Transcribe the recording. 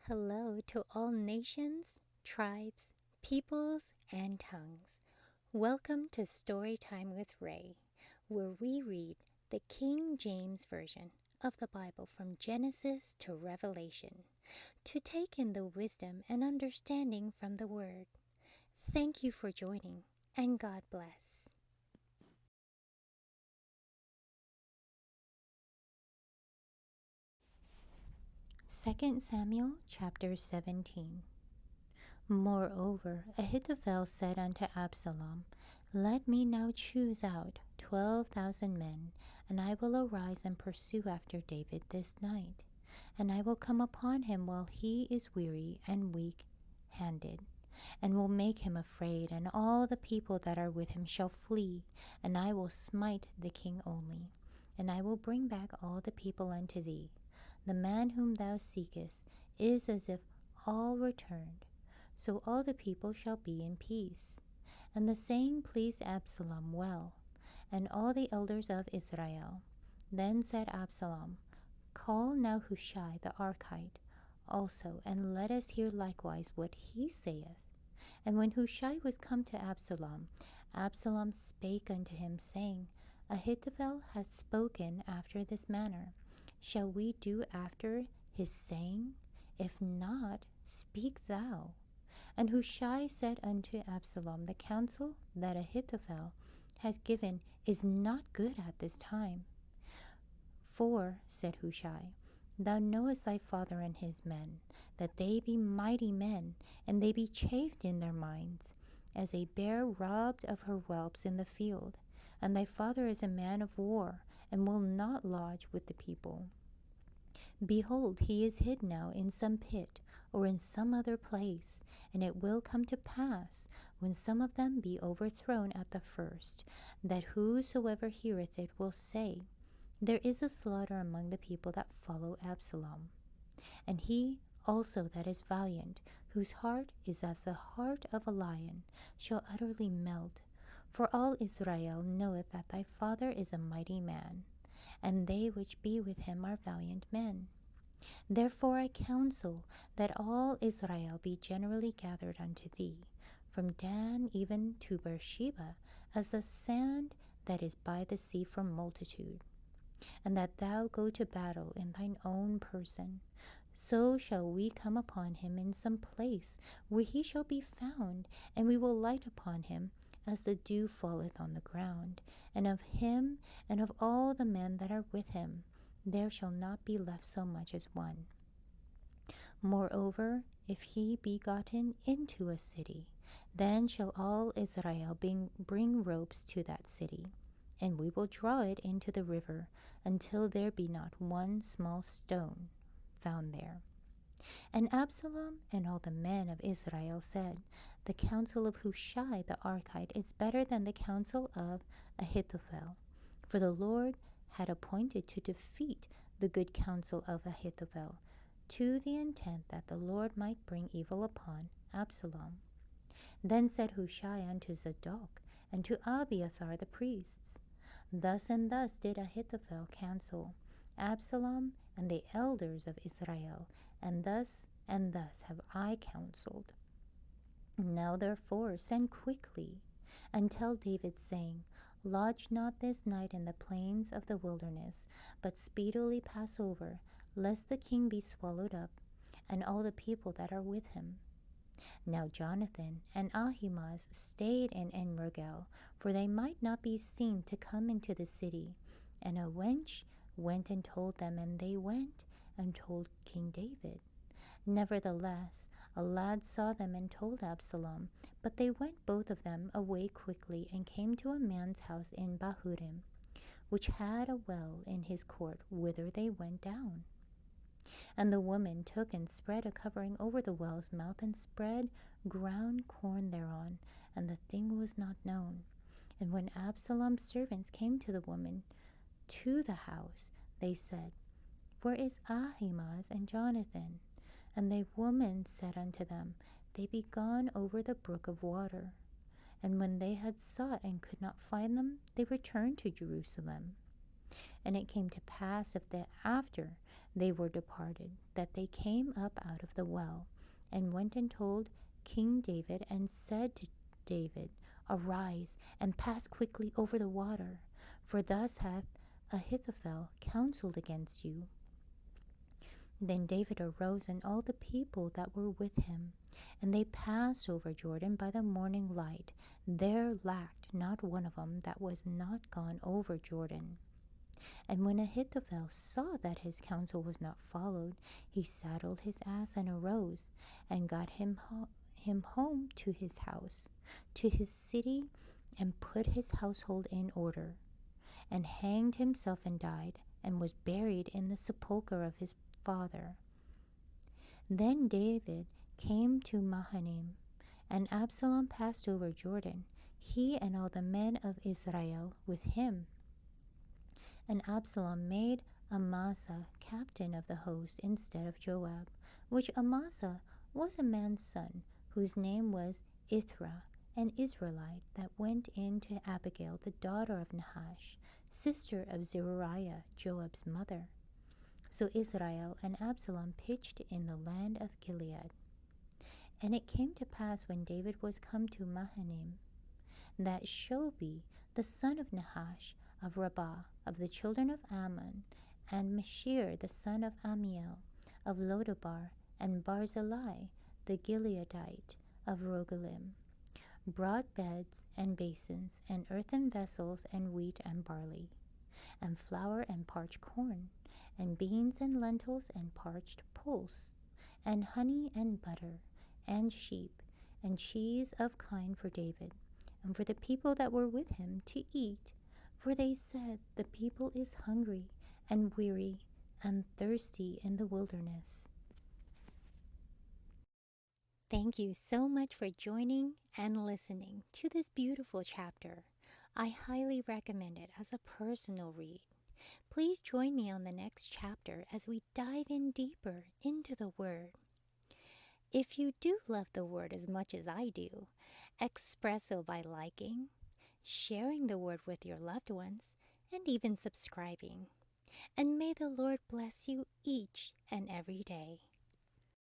Hello to all nations, tribes, peoples, and tongues. Welcome to Storytime with Ray, where we read the King James Version of the Bible from Genesis to Revelation to take in the wisdom and understanding from the Word. Thank you for joining, and God bless. 2 Samuel chapter 17. Moreover, Ahitophel said unto Absalom, Let me now choose out 12,000 men, and I will arise and pursue after David this night. And I will come upon him while he is weary and weak-handed, and will make him afraid, and all the people that are with him shall flee, and I will smite the king only. And I will bring back all the people unto thee. The man whom thou seekest is as if all returned. So all the people shall be in peace. And the saying pleased Absalom well, and all the elders of Israel. Then said Absalom, Call now Hushai the Archite also, and let us hear likewise what he saith. And when Hushai was come to Absalom, Absalom spake unto him, saying, Ahitophel hath spoken after this manner. Shall we do after his saying? If not, speak thou. And Hushai said unto Absalom, The counsel that Ahitophel hath given is not good at this time. For, said Hushai, thou knowest thy father and his men, that they be mighty men, and they be chafed in their minds, as a bear robbed of her whelps in the field. And thy father is a man of war, and will not lodge with the people. Behold, he is hid now in some pit, or in some other place, and it will come to pass, when some of them be overthrown at the first, that whosoever heareth it will say, There is a slaughter among the people that follow Absalom. And he also that is valiant, whose heart is as the heart of a lion, shall utterly melt. For all Israel knoweth that thy father is a mighty man, and they which be with him are valiant men. Therefore I counsel that all Israel be generally gathered unto thee, from Dan even to Beersheba, as the sand that is by the sea for multitude, and that thou go to battle in thine own person. So shall we come upon him in some place where he shall be found, and we will light upon him as the dew falleth on the ground, and of him and of all the men that are with him there shall not be left so much as one. Moreover, if he be gotten into a city, then shall all Israel bring ropes to that city, and we will draw it into the river until there be not one small stone found there. And Absalom and all the men of Israel said, The counsel of Hushai the Archite is better than the counsel of Ahitophel, for the Lord had appointed to defeat the good counsel of Ahitophel, to the intent that the Lord might bring evil upon Absalom. Then said Hushai unto Zadok and to Abiathar the priests, Thus and thus did Ahitophel counsel Absalom and the elders of Israel, and thus have I counseled. Now therefore send quickly, and tell David, saying, Lodge not this night in the plains of the wilderness, but speedily pass over, lest the king be swallowed up, and all the people that are with him. Now Jonathan and Ahimaaz stayed in Enrogel, for they might not be seen to come into the city. And a wench went and told them, and they went and told King David. Nevertheless, a lad saw them and told Absalom, but they went both of them away quickly, and came to a man's house in Bahurim, which had a well in his court, whither they went down. And the woman took and spread a covering over the well's mouth, and spread ground corn thereon, and the thing was not known. And when Absalom's servants came to the woman to the house, they said, Where is Ahimaaz and Jonathan? And the woman said unto them, They be gone over the brook of water. And when they had sought and could not find them, they returned to Jerusalem. And it came to pass that after they were departed, that they came up out of the well, and went and told King David, and said to David, Arise, and pass quickly over the water, for thus hath Ahithophel counseled against you. Then David arose, and all the people that were with him, and they passed over Jordan by the morning light. There lacked not one of them that was not gone over Jordan. And when Ahithophel saw that his counsel was not followed, he saddled his ass and arose, and got him home to his house, to his city, and put his household in order, and hanged himself and died, and was buried in the sepulchre of his father. Then David came to Mahanaim, and Absalom passed over Jordan, he and all the men of Israel with him. And Absalom made Amaza captain of the host instead of Joab, which Amaza was a man's son, whose name was Ithra, an Israelite, that went in to Abigail, the daughter of Nahash, sister of Zeruiah, Joab's mother. So Israel and Absalom pitched in the land of Gilead. And it came to pass, when David was come to Mahanaim, that Shobi, the son of Nahash, of Rabbah, of the children of Ammon, and Mashir, the son of Amiel, of Lodabar, and Barzillai, the Gileadite, of Rogelim, brought beds and basins, and earthen vessels, and wheat and barley, and flour and parched corn, and beans and lentils and parched pulse, and honey and butter, and sheep, and cheese of kine for David, and for the people that were with him to eat. For they said, The people is hungry, and weary, and thirsty in the wilderness. Thank you so much for joining and listening to this beautiful chapter. I highly recommend it as a personal read. Please join me on the next chapter as we dive in deeper into the Word. If you do love the Word as much as I do, express so by liking, sharing the Word with your loved ones, and even subscribing. And may the Lord bless you each and every day.